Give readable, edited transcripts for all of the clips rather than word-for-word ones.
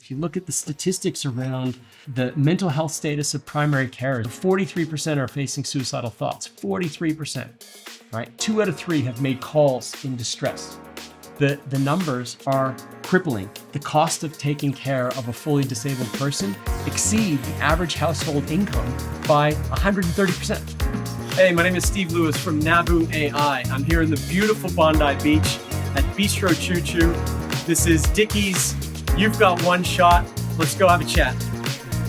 If you look at the statistics around the mental health status of primary care, 43% are facing suicidal thoughts, 43%, right? 2 out of 3 have made calls in distress. The numbers are crippling. The cost of taking care of a fully disabled person exceed the average household income by 130%. Hey, my name is Steve Lewis from Nabu.ai. I'm here in the beautiful Bondi Beach at Bistro ChouChou. This is Dickie's You've Got One Shot. Let's go have a chat.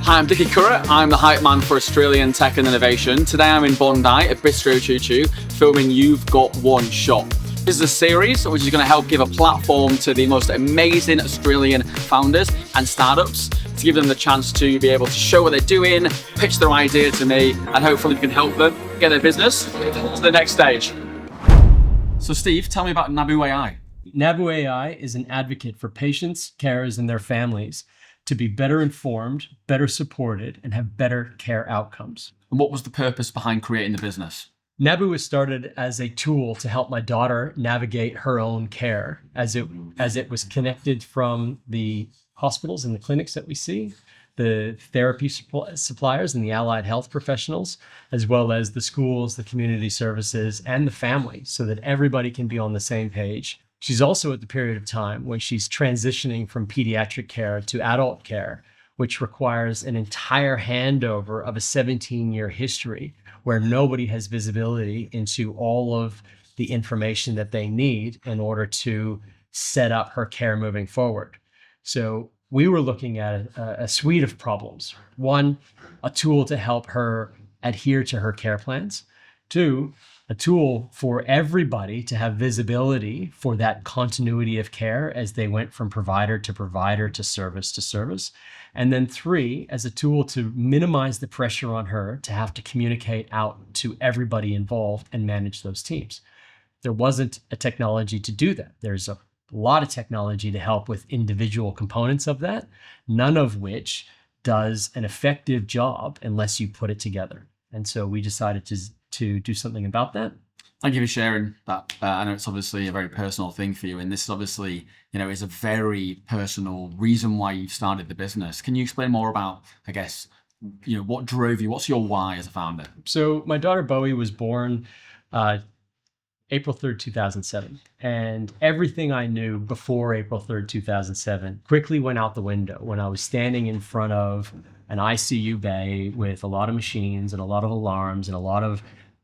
Hi, I'm Dickie. I'm the hype man for Australian tech and innovation. Today I'm in Bondi at Bistro ChouChou filming You've Got One Shot. This is a series which is going to help give a platform to the most amazing Australian founders and startups to give them the chance to be able to show what they're doing, pitch their idea to me, and hopefully we can help them get their business to the next stage. So Steve, tell me about Nabu.ai. Nabu.ai is an advocate for patients, carers, and their families to be better informed, better supported, and have better care outcomes. And what was the purpose behind creating the business? Nabu was started as a tool to help my daughter navigate her own care as it was connected from the hospitals and the clinics that we see, the therapy suppliers and the allied health professionals, as well as the schools, the community services, and the family, so that everybody can be on the same page. She's also at the period of time when she's transitioning from pediatric care to adult care, which requires an entire handover of a 17-year history where nobody has visibility into all of the information that they need in order to set up her care moving forward. So we were looking at a suite of problems. One, a tool to help her adhere to her care plans. Two, a tool for everybody to have visibility for that continuity of care as they went from provider to service to service. And then three, as a tool to minimize the pressure on her to have to communicate out to everybody involved and manage those teams. There wasn't a technology to do that. There's a lot of technology to help with individual components of that, none of which does an effective job unless you put it together. And so we decided to do something about that. Thank you for sharing that. I know it's obviously a very personal thing for you, and this obviously, is a very personal reason why you've started the business. Can you explain more about, I guess, what drove you? What's your why as a founder? So my daughter Bowie was born April 3rd, 2007. And everything I knew before April 3rd, 2007 quickly went out the window when I was standing in front of an ICU bay with a lot of machines and a lot of alarms and a lot of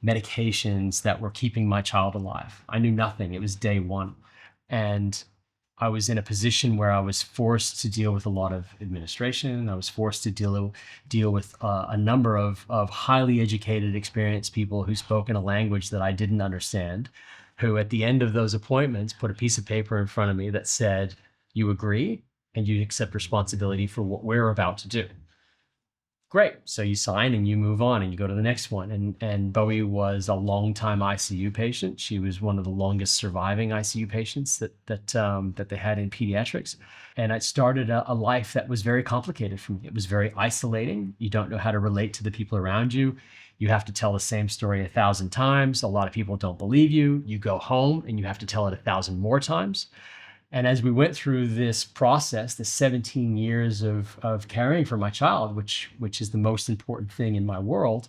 medications that were keeping my child alive. I knew nothing. It was day one. And I was in a position where I was forced to deal with a lot of administration. I was forced to deal with a number of highly educated, experienced people who spoke in a language that I didn't understand, who at the end of those appointments put a piece of paper in front of me that said, "You agree and you accept responsibility for what we're about to do." Great. So you sign and you move on and you go to the next one. And Bowie was a long-time ICU patient. She was one of the longest surviving ICU patients that they had in pediatrics. And I started a life that was very complicated for me. It was very isolating. You don't know how to relate to the people around you. You have to tell the same story 1,000 times. A lot of people don't believe you. You go home and you have to tell it 1,000 more times. And as we went through this process, the 17 years of caring for my child, which is the most important thing in my world,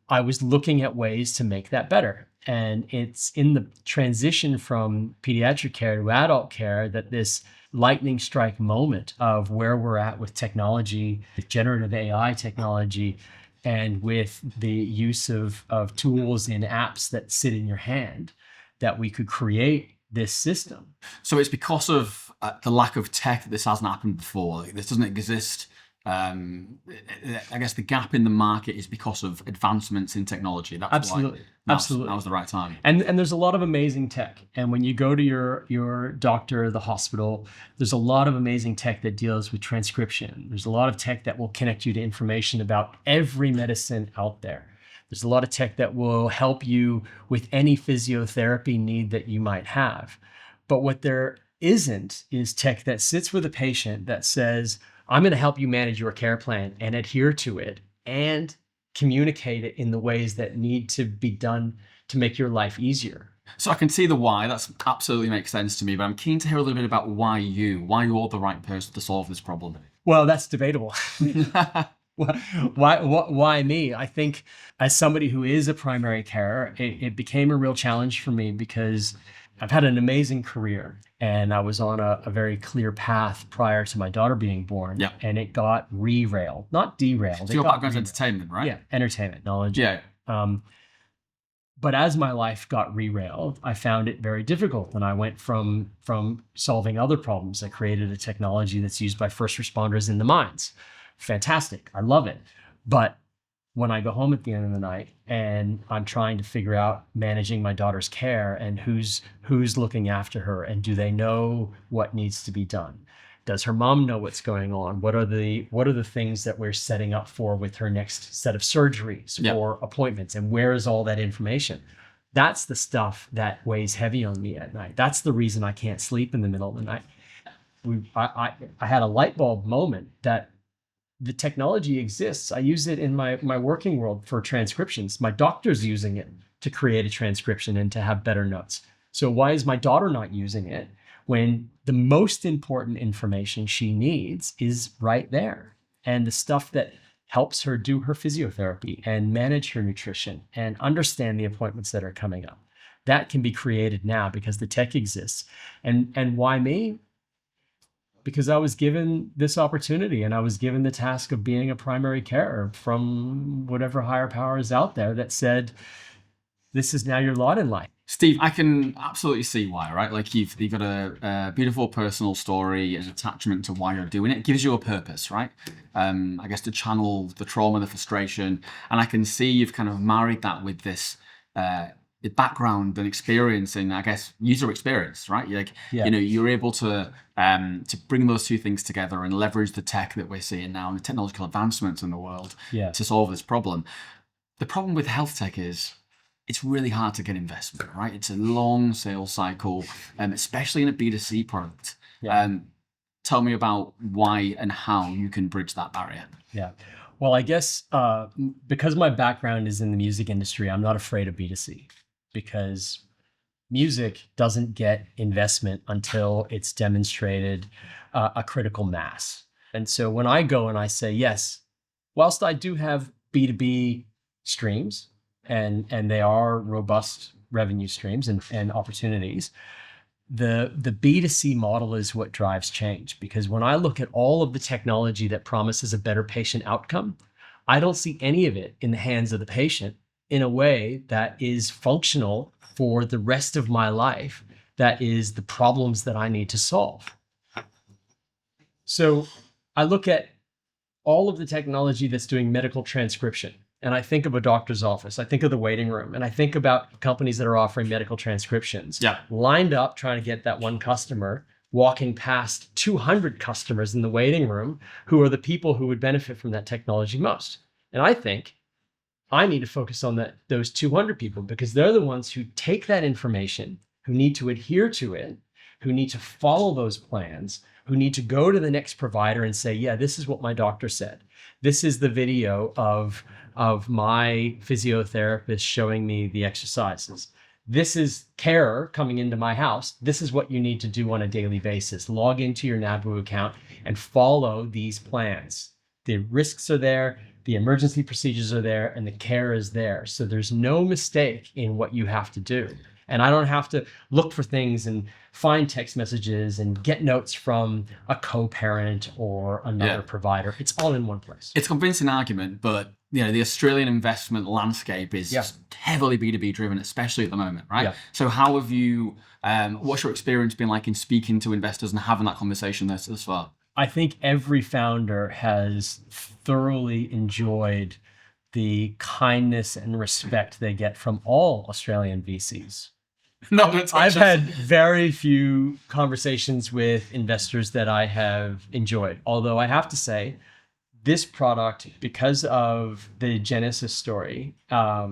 I was looking at ways to make that better. And it's in the transition from pediatric care to adult care that this lightning strike moment of where we're at with technology, with generative AI technology, and with the use of tools and apps that sit in your hand, that we could create this system. So it's because of the lack of tech that this hasn't happened before. This doesn't exist. I guess the gap in the market is because of advancements in technology. That's Absolutely. Absolutely. That was the right time. And there's a lot of amazing tech. And when you go to your doctor, the hospital, there's a lot of amazing tech that deals with transcription. There's a lot of tech that will connect you to information about every medicine out there. There's a lot of tech that will help you with any physiotherapy need that you might have. But what there isn't is tech that sits with a patient that says, I'm going to help you manage your care plan and adhere to it and communicate it in the ways that need to be done to make your life easier. So I can see the why. That's absolutely makes sense to me. But I'm keen to hear a little bit about why you're the right person to solve this problem. Well, that's debatable. Why me? I think as somebody who is a primary carer, it became a real challenge for me because I've had an amazing career and I was on a very clear path prior to my daughter being born. Yeah. And it got re-railed, not derailed. So your background's entertainment, right? Yeah, entertainment, knowledge. Yeah. But as my life got re-railed, I found it very difficult. And I went from solving other problems. I created a technology that's used by first responders in the mines. Fantastic. I love it. But when I go home at the end of the night and I'm trying to figure out managing my daughter's care and who's looking after her and do they know what needs to be done? Does her mom know what's going on? What are the things that we're setting up for with her next set of surgeries or appointments? And where is all that information? That's the stuff that weighs heavy on me at night. That's the reason I can't sleep in the middle of the night. I had a light bulb moment that the technology exists. I use it in my working world for transcriptions. My doctor's using it to create a transcription and to have better notes. So why is my daughter not using it when the most important information she needs is right there? And the stuff that helps her do her physiotherapy and manage her nutrition and understand the appointments that are coming up. That can be created now because the tech exists. And why me? Because I was given this opportunity and I was given the task of being a primary carer from whatever higher power is out there that said, this is now your lot in life. Steve, I can absolutely see why, right? Like you've got a beautiful personal story and attachment to why you're doing it. It gives you a purpose, right? I guess to channel the trauma, the frustration. And I can see you've kind of married that with this background and experience and I guess user experience, right? You're able to bring those two things together and leverage the tech that we're seeing now and the technological advancements in the world to solve this problem. The problem with health tech is it's really hard to get investment, right? It's a long sales cycle, especially in a B2C product. Tell me about why and how you can bridge that barrier. Yeah. Well, I guess because my background is in the music industry, I'm not afraid of B2C because music doesn't get investment until it's demonstrated a critical mass. And so when I go and I say, yes, whilst I do have B2B streams and they are robust revenue streams and opportunities, the B2C model is what drives change. Because when I look at all of the technology that promises a better patient outcome, I don't see any of it in the hands of the patient in a way that is functional for the rest of my life, that is the problems that I need to solve. So I look at all of the technology that's doing medical transcription, and I think of a doctor's office, I think of the waiting room, and I think about companies that are offering medical transcriptions, lined up trying to get that one customer, walking past 200 customers in the waiting room who are the people who would benefit from that technology most. And I think I need to focus on those 200 people because they're the ones who take that information, who need to adhere to it, who need to follow those plans, who need to go to the next provider and say, yeah, this is what my doctor said. This is the video of my physiotherapist showing me the exercises. This is carer coming into my house. This is what you need to do on a daily basis. Log into your Nabu account and follow these plans. The risks are there, the emergency procedures are there, and the care is there. So there's no mistake in what you have to do. And I don't have to look for things and find text messages and get notes from a co-parent or another provider. It's all in one place. It's a convincing argument, but the Australian investment landscape is heavily B2B driven, especially at the moment, right? So how have you, what's your experience been like in speaking to investors and having that conversation thus far? I think every founder has thoroughly enjoyed the kindness and respect they get from all Australian VCs. I've had very few conversations with investors that I have enjoyed. Although I have to say, this product, because of the Genesis story,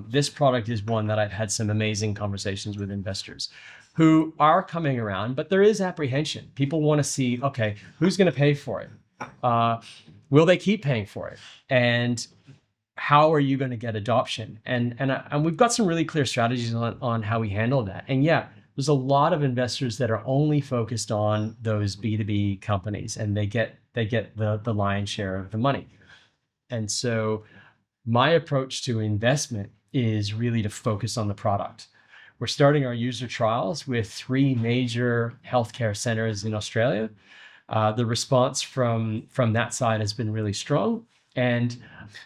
this product is one that I've had some amazing conversations with investors who are coming around, but there is apprehension. People want to see, okay, who's going to pay for it? Will they keep paying for it? And how are you going to get adoption? And we've got some really clear strategies on how we handle that. And yeah, there's a lot of investors that are only focused on those B2B companies, and they get the lion's share of the money. And so my approach to investment is really to focus on the product. We're starting our user trials with 3 major healthcare centers in Australia. The response from that side has been really strong, and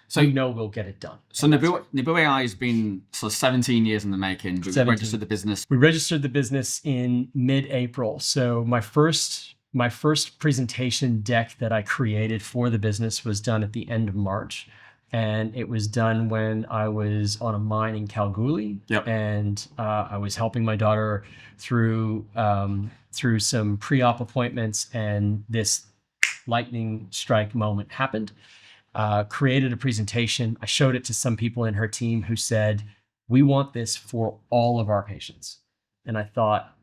so we know we'll get it done. So Nabu.ai has been sort of 17 years in the making. We registered the business. We registered the business in mid-April. So my first presentation deck that I created for the business was done at the end of March. And it was done when I was on a mine in Kalgoorlie. Yep. And I was helping my daughter through some pre-op appointments, and this lightning strike moment happened. Created a presentation. I showed it to some people in her team who said, we want this for all of our patients. And I thought,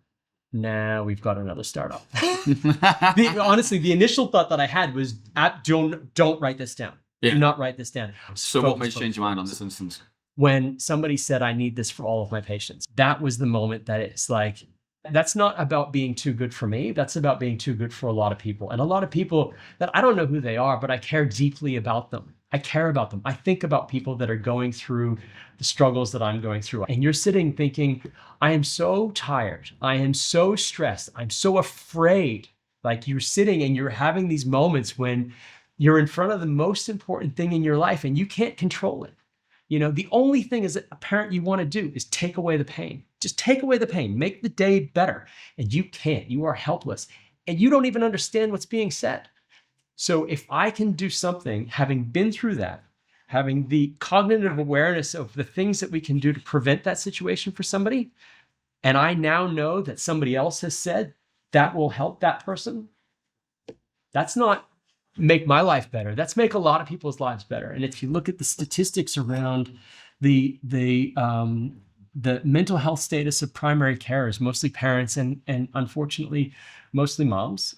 nah, we've got another startup. Honestly, the initial thought that I had was, don't write this down. Yeah. Do not write this down. So what made you change your mind on this instance? When somebody said, I need this for all of my patients, that was the moment that it's like, that's not about being too good for me. That's about being too good for a lot of people. And a lot of people that I don't know who they are, but I care deeply about them. I care about them. I think about people that are going through the struggles that I'm going through. And you're sitting thinking, I am so tired. I am so stressed. I'm so afraid. Like, you're sitting and you're having these moments when you're in front of the most important thing in your life and you can't control it. You know, the only thing as a parent you want to do is take away the pain. Just take away the pain, make the day better. And you can't, you are helpless. And you don't even understand what's being said. So if I can do something, having been through that, having the cognitive awareness of the things that we can do to prevent that situation for somebody, and I now know that somebody else has said that will help that person, that's not make my life better. That's make a lot of people's lives better. And if you look at the statistics around the mental health status of primary carers, mostly parents and unfortunately mostly moms,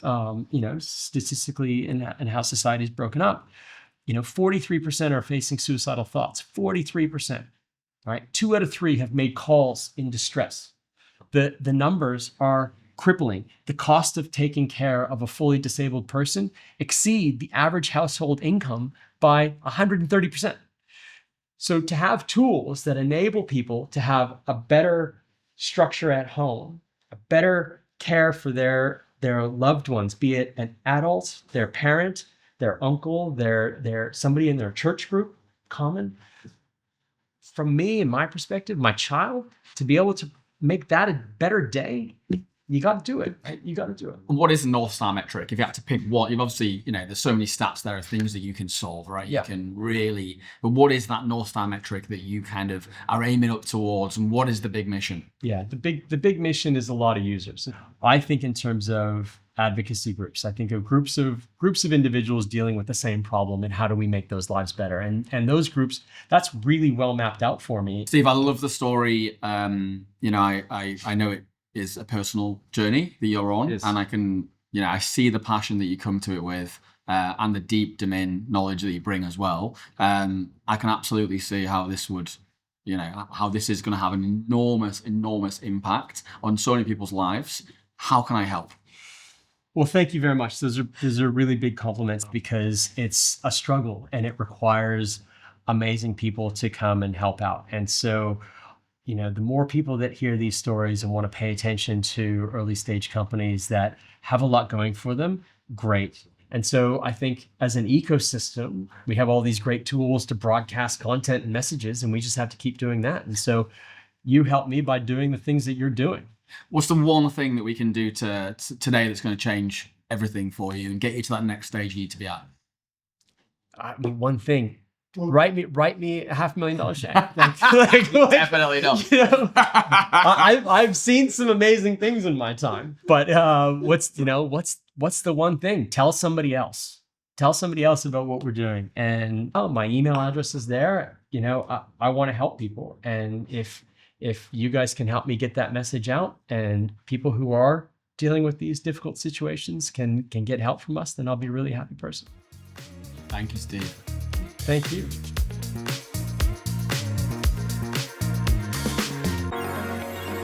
statistically in how society is broken up, 43% are facing suicidal thoughts. 43%. Right? 2 out of 3 have made calls in distress. The numbers are crippling. The cost of taking care of a fully disabled person exceed the average household income by 130%. So to have tools that enable people to have a better structure at home, a better care for their loved ones, be it an adult, their parent, their uncle, their somebody in their church group, common. From me and my perspective, my child, to be able to make that a better day, you got to do it, right? You got to do it. And what is the North Star metric? If you had to pick one, you've obviously, there's so many stats there of things that you can solve, right? Yeah. You can really, but what is that North Star metric that you kind of are aiming up towards, and what is the big mission? Yeah, the big mission is a lot of users. I think in terms of advocacy groups, I think of groups of individuals dealing with the same problem, and how do we make those lives better? And those groups, that's really well mapped out for me. Steve, I love the story. I know it is a personal journey that you're on, and I can, I see the passion that you come to it with, and the deep domain knowledge that you bring as well. I can absolutely see how this would, how this is going to have an enormous impact on so many people's lives. How can I help? Well, thank you very much. Those are really big compliments, because it's a struggle and it requires amazing people to come and help out. And so, the more people that hear these stories and want to pay attention to early stage companies that have a lot going for them, great. And so I think as an ecosystem, we have all these great tools to broadcast content and messages, and we just have to keep doing that. And so you help me by doing the things that you're doing. What's the one thing that we can do today that's going to change everything for you and get you to that next stage you need to be at? I mean, one thing. Write me $500,000 check. Definitely not. I've seen some amazing things in my time, but what's the one thing? Tell somebody else. Tell somebody else about what we're doing. And my email address is there. I want to help people, and if you guys can help me get that message out, and people who are dealing with these difficult situations can get help from us, then I'll be a really happy person. Thank you, Steve. Thank you.